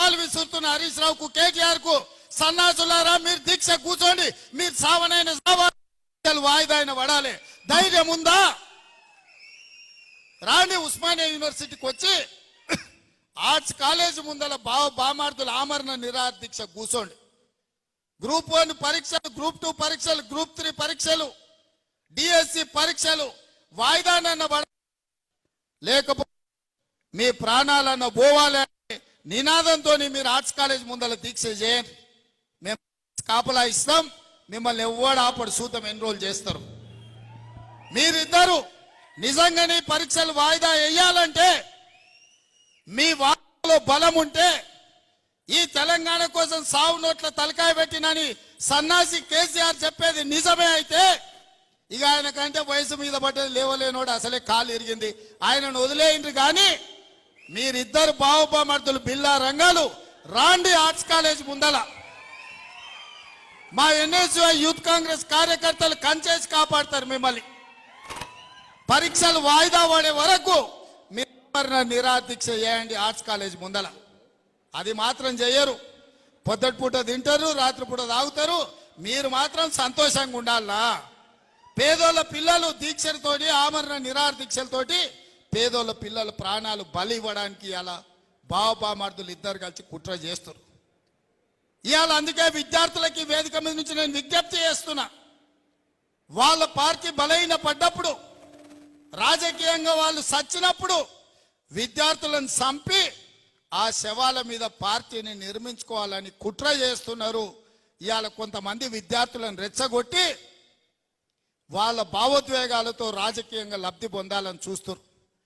పాలు విసురుతున్న హరీష్ రావుకు కేటీఆర్ కు సన్నాసులారా మీరు దీక్ష కూర్చోండి, మీరు సావనైన వాయిదా అయిన పడాలి. ధైర్యం ఉందా? రాండి ఉస్మానియా యూనివర్సిటీకి వచ్చి ఆర్ట్స్ కాలేజ్ ముందల బామార్దుల ఆమరణ నిరాహార దీక్ష కూర్చోండి. గ్రూప్ 1 పరీక్షలు, గ్రూప్ 2 పరీక్షలు, గ్రూప్ 3 పరీక్షలు, డిఎస్సి పరీక్షలు వాయిదానన్న పడ, లేకపోతే మీ ప్రాణాలన్న పోవాలి నినాదంతో మీరు ఆర్ట్స్ కాలేజ్ ముందల దీక్ష చేయండి. మేము కాపలా ఇస్తాం, మిమ్మల్ని ఎవ్వడు ఆపడు, సూతం ఎన్రోల్ చేస్తారు. మీరిద్దరు నిజంగానే పరీక్షలు వాయిదా వేయాలంటే మీ వాదనలో బలం ఉంటే ఈ తెలంగాణ కోసం సావు నోట్ల తలకాయ పెట్టినని సన్నాసి కేసీఆర్ చెప్పేది నిజమే అయితే ఇక ఆయన కంటే వయసు మీద పడ్డది లేవలేనోడు అసలే కాలు ఇరిగింది, ఆయనను వదిలేయండి. కానీ మీరిద్దరు బావబామర్దులు బిల్లా రంగాలు రాండి ఆర్ట్స్ కాలేజ్ ముందల. మా ఎన్ఎస్యుఐ యూత్ కాంగ్రెస్ కార్యకర్తలు కంచేసి కాపాడతారు మిమ్మల్ని. పరీక్షలు వాయిదా పడే వరకు మీరు నిరాహార దీక్ష చేయండి ఆర్ట్స్ కాలేజ్ ముందల. అది మాత్రం చెయ్యరు. పొద్దుటి పూట తింటారు, రాత్రిపూట తాగుతారు, మీరు మాత్రం సంతోషంగా ఉండాలా. పేదోళ్ళ పిల్లలు దీక్షలతోటి, ఆమరణ నిరాహార దీక్షలతోటి పేదోళ్ళ పిల్లల ప్రాణాలు బలి ఇవ్వడానికి ఇలా బావబామర్దులు ఇద్దరు కలిసి కుట్ర చేస్తారు. ఇవాళ అందుకే విద్యార్థులకి వేదిక మీద నుంచి నేను విజ్ఞప్తి చేస్తున్నా, వాళ్ళ పార్టీ బలహీన పడ్డప్పుడు, రాజకీయంగా వాళ్ళు సచ్చినప్పుడు విద్యార్థులను చంపి ఆ శవాల మీద పార్టీని నిర్మించుకోవాలని కుట్ర చేస్తున్నారు. ఇవాళ కొంతమంది విద్యార్థులను రెచ్చగొట్టి వాళ్ళ భావోద్వేగాలతో రాజకీయంగా లబ్ధి పొందాలని చూస్తున్నారు.